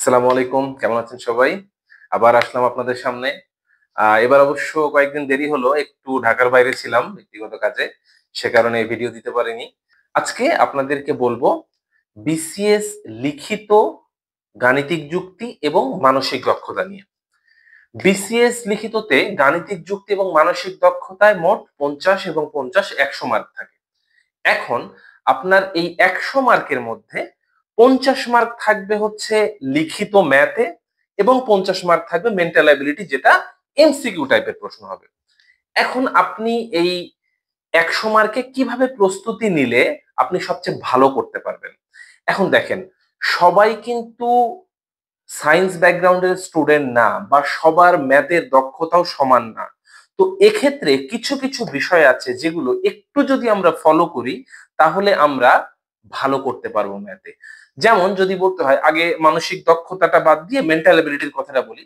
আসসালামু আলাইকুম, কেমন আছেন সবাই? আবার আসলাম আপনাদের সামনে। এবার অবশ্য কয়েকদিন দেরি হলো, একটু ঢাকার বাইরে ছিলাম ব্যক্তিগত কাজে, সে কারণে এই ভিডিও দিতে পারিনি। আজকে আপনাদেরকে বলবো বিসিএস লিখিত গাণিতিক যুক্তি এবং মানসিক দক্ষতা নিয়ে। বিসিএস লিখিততে গাণিতিক যুক্তি এবং মানসিক দক্ষতায় মোট 50 এবং 50 100 মার্ক থাকে। এখন আপনার এই 100 মার্কের মধ্যে 50 মার্ক থাকবে হচ্ছে লিখিত ম্যাথে এবং 50 মার্ক থাকবে মেন্টাল অ্যাবিলিটি, যেটা এমসিকিউ টাইপের প্রশ্ন হবে। এখন আপনি এই 100 মার্কে কিভাবে প্রস্তুতি নিলে আপনি সবচেয়ে ভালো করতে পারবেন? এখন দেখেন, সবাই কিন্তু সায়েন্স ব্যাকগ্রাউন্ডের স্টুডেন্ট না, বা সবার ম্যাথের দক্ষতাও সমান না। তো এক্ষেত্রে কিছু কিছু বিষয় আছে যেগুলো একটু যদি আমরা ফলো করি তাহলে আমরা ভালো করতে পারবো ম্যাথে। যেমন যদি বলতে হয়, আগে মানসিক দক্ষতাটা বাদ দিয়ে মেন্টাল এবিলিটির কথাটা বলি।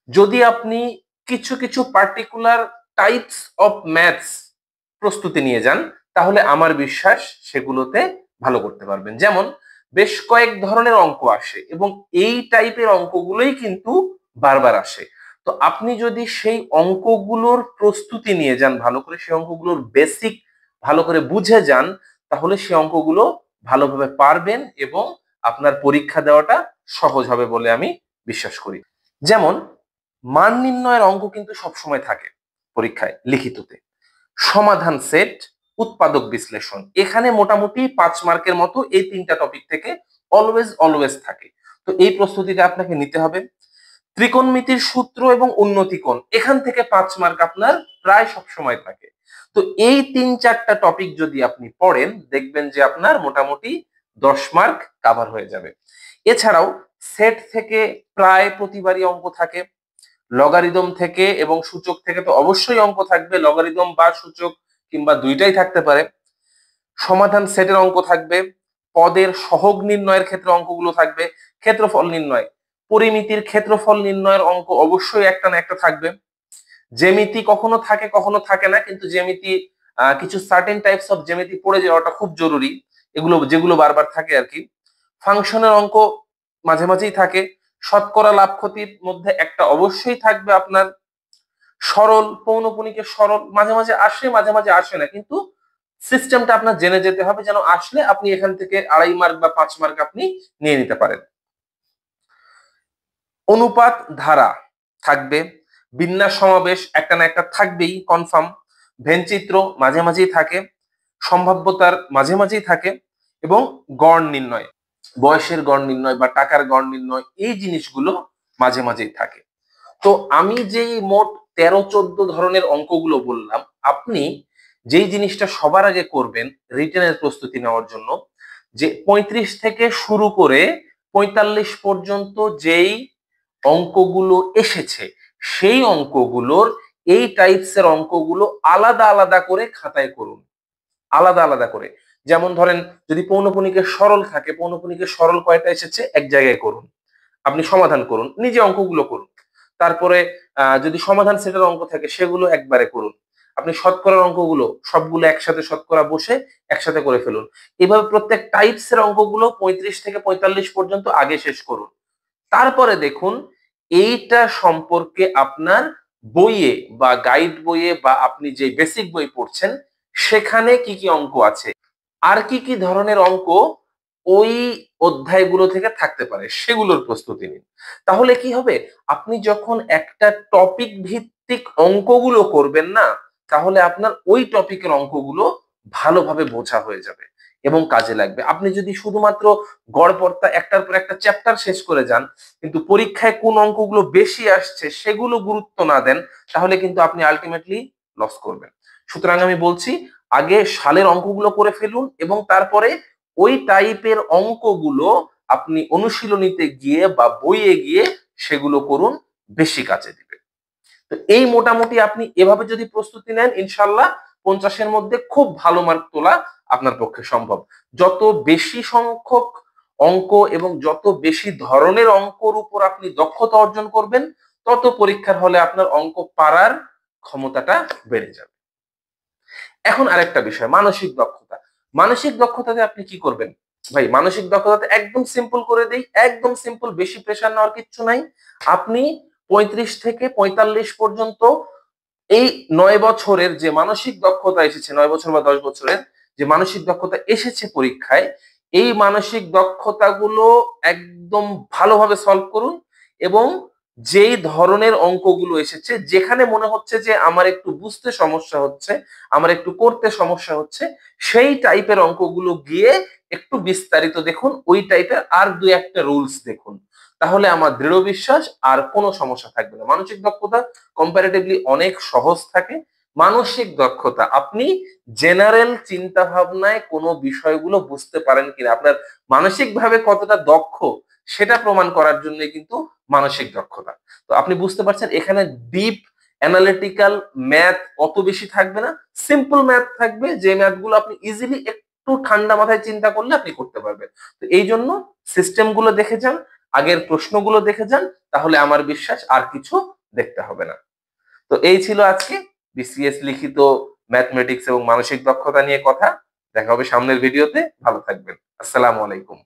যদি আপনি কিছু কিছু পার্টিকুলার টাইপস অফ ম্যাথস প্রস্তুতি নিয়ে যান, তাহলে আমার বিশ্বাস সেগুলোতে ভালো করতে পারবেন। যেমন বেশ কয়েক ধরনের অঙ্ক আসে এবং এই টাইপের অঙ্কগুলোই কিন্তু বারবার আসে। তো আপনি যদি সেই অঙ্কগুলোর প্রস্তুতি নিয়ে যান ভালো করে, সেই অঙ্কগুলোর বেসিক ভালো করে বুঝে যান, তাহলে সেই অঙ্কগুলো ভালোভাবে পারবেন এবং আপনার পরীক্ষা দেওয়াটা সহজ হবে বলে আমি বিশ্বাস করি। যেমন মান নির্ণয়ের অঙ্ক কিন্তু সবসময় থাকে পরীক্ষায় লিখিততে। সমাধান সেট, উৎপাদক বিশ্লেষণ, এখানে মোটামুটি 5 মার্কের মতো এই তিনটা টপিক থেকে অলওয়েজ অলওয়েজ থাকে। তো এই প্রস্তুতিটা আপনাকে নিতে হবে। ত্রিকোণমিতির সূত্র এবং উন্নতিকোণ, এখান থেকে 5 মার্ক আপনার প্রায় সব সময় থাকে। তো এই 3-4টা টপিক যদি আপনি পড়েন, দেখবেন যে আপনার মোটামুটি 10 মার্ক কাভার হয়ে যাবে। এছাড়াও সেট থেকে প্রায় প্রতিবারই অঙ্ক থাকে। লগারিদম থেকে এবং সূচক থেকে তো অবশ্যই অঙ্ক থাকবে, লগারিদম বা সূচক কিংবা দুইটাই থাকতে পারে। সমাধান সেটের অঙ্ক থাকবে, পদের সহগ নির্ণয়ের ক্ষেত্রে অঙ্কগুলো থাকবে, ক্ষেত্রফল নির্ণয়, পরিমিতির ক্ষেত্রফল নির্ণয়ের অঙ্ক অবশ্যই একটা না একটা থাকবে। জ্যামিতি কখনো থাকে কখনো থাকে না, কিন্তু জ্যামিতি কিছু সার্টেন টাইপস অফ জ্যামিতি পড়ে যাওয়াটা খুব জরুরি, এগুলো যেগুলো বারবার থাকে আর কি। ফাংশনের অঙ্ক মাঝে মাঝেই থাকে। শতকরা লাভ ক্ষতির মধ্যে একটা অবশ্যই থাকবে আপনার। সরল পৌনঃপুনিকের সরল মাঝে মাঝে আসে মাঝে মাঝে আসে না, কিন্তু সিস্টেমটা আপনার জেনে যেতে হবে, যেন আসলে আপনি এখান থেকে 2.5 মার্ক বা 5 মার্ক আপনি নিয়ে নিতে পারেন। অনুপাত ধারা থাকবে, বিন্যাস সমাবেশ একটা না একটা থাকবেই কনফার্ম, ভেনচিত্র মাঝে মাঝেই থাকে, সম্ভাব্যতার মাঝে মাঝেই থাকে, এবং গড় নির্ণয়, বয়সের গড় নির্ণয় বা টাকার গড় নির্ণয়, এই জিনিসগুলো মাঝে মাঝেই থাকে। তো আমি যেই মোট 13-14 ধরনের অঙ্কগুলো বললাম, আপনি যেই জিনিসটা সবার আগে করবেন রিটেনের প্রস্তুতি নেওয়ার জন্য, যে 35 থেকে শুরু করে 45 পর্যন্ত যেই অঙ্কগুলো এসেছে, সেই অঙ্কগুলোর এই টাইপসের অঙ্কগুলো আলাদা আলাদা করে খাতায় করুন, আলাদা আলাদা করে। যেমন ধরেন, যদি পৌনঃপুনিকের সরল থাকে, পৌনঃপুনিকের সরল কয়টা এসেছে এক জায়গায় করুন, আপনি সমাধান করুন, নিজে অঙ্কগুলো করুন। তারপরে যদি সমাধান সেটের অঙ্ক থাকে সেগুলো একবারে করুন। আপনি শতকরার অঙ্কগুলো সবগুলো একসাথে শতকরা বসে একসাথে করে ফেলুন। এইভাবে প্রত্যেক টাইপসের অঙ্কগুলো 35 থেকে 45 পর্যন্ত আগে শেষ করুন। তারপরে দেখুন এইটা সম্পর্কে আপনার বইয়ে বা গাইড বইয়ে বা আপনি যে বেসিক বই পড়ছেন সেখানে কি কি অঙ্ক আছে, আর কি কি ধরনের অঙ্ক ওই অধ্যায়গুলো থেকে থাকতে পারে, সেগুলোর প্রস্তুতি নিন। তাহলে কি হবে, আপনি যখন একটা টপিক ভিত্তিক অঙ্কগুলো করবেন না, তাহলে আপনার ওই টপিকের অঙ্কগুলো ভালোভাবে বোঝা হয়ে যাবে এবং কাজে লাগবে। আপনি যদি শুধুমাত্র গড়পড়তা একটার পর একটা চ্যাপ্টার শেষ করে যান, কিন্তু পরীক্ষায় কোন অঙ্কগুলো বেশি আসছে সেগুলো গুরুত্ব না দেন, তাহলে কিন্তু আপনি আলটিমেটলি লস করবেন। সুতরাং আমি বলছি, আগে সালের অঙ্কগুলো করে ফেলুন এবং তারপরে ওই টাইপের অঙ্কগুলো আপনি অনুশীলনীতে গিয়ে বা বইয়ে গিয়ে সেগুলো করুন, বেশি কাজে দিবে। তো এই মোটামুটি আপনি এভাবে যদি প্রস্তুতি নেন, ইনশাল্লাহ 50-এর মধ্যে খুব ভালো মার্ক তোলা আপনার পক্ষে সম্ভব। যত বেশি সংখ্যক অঙ্ক এবং যত বেশি ধরনের অঙ্কর উপর আপনি দক্ষতা অর্জন করবেন, তত পরীক্ষার হলে আপনার অঙ্ক পারার ক্ষমতাটা বেড়ে যাবে। এখন আরেকটা বিষয়, মানসিক দক্ষতা। মানসিক দক্ষতাতে আপনি কি করবেন? ভাই মানসিক দক্ষতাতে একদম সিম্পল করে দেই, একদম সিম্পল, বেশি প্রেশার নেওয়ার কিচ্ছু নাই। আপনি 35 থেকে 45 পর্যন্ত এই 9 বছরের যে মানসিক দক্ষতা এসেছে, 9 বছর বা 10 বছরের যে মানসিক দক্ষতা এসেছে পরীক্ষায়, এই মানসিক দক্ষতাগুলো একদম ভালোভাবে সলভ করুন এবং যেই ধরনের অঙ্কগুলো এসেছে, যেখানে মনে হচ্ছে যে আমার একটু বুঝতে সমস্যা হচ্ছে, আমার একটু করতে সমস্যা হচ্ছে, সেই টাইপের অঙ্কগুলো গিয়ে একটু বিস্তারিত দেখুন, ওই টাইপের আর 2-1টা রুলস দেখুন। তাহলে আমার দৃঢ় বিশ্বাস আর কোনো সমস্যা থাকবে না। মানসিক দক্ষতা কম্পারেটিভলি অনেক সহজ থাকে। মানসিক দক্ষতা আপনি জেনারেল চিন্তা ভাবনায় কোনো বিষয়গুলো বুঝতে পারেন কিনা, আপনার মানসিকভাবে কতটা দক্ষ সেটা প্রমাণ করার জন্য কিন্তু মানসিক দক্ষতা। তো আপনি বুঝতে পারছেন এখানে ডিপ অ্যানালিটিক্যাল ম্যাথ অত বেশি থাকবে না, সিম্পল ম্যাথ থাকবে, যে ম্যাথগুলো আপনি ইজিলি একটু ঠান্ডা মাথায় চিন্তা করলে আপনি করতে পারবেন। তো এই জন্য সিস্টেমগুলো দেখে যান, আগের প্রশ্নগুলো দেখে যান, তাহলে আমার বিশ্বাস আর কিছু দেখতে হবে না। তো এই ছিল আজকে বিসিএস লিখিত ম্যাথমেটিক্স এবং মানসিক দক্ষতা নিয়ে কথা। দেখা হবে সামনের ভিডিওতে। ভালো থাকবেন। আসসালামু আলাইকুম।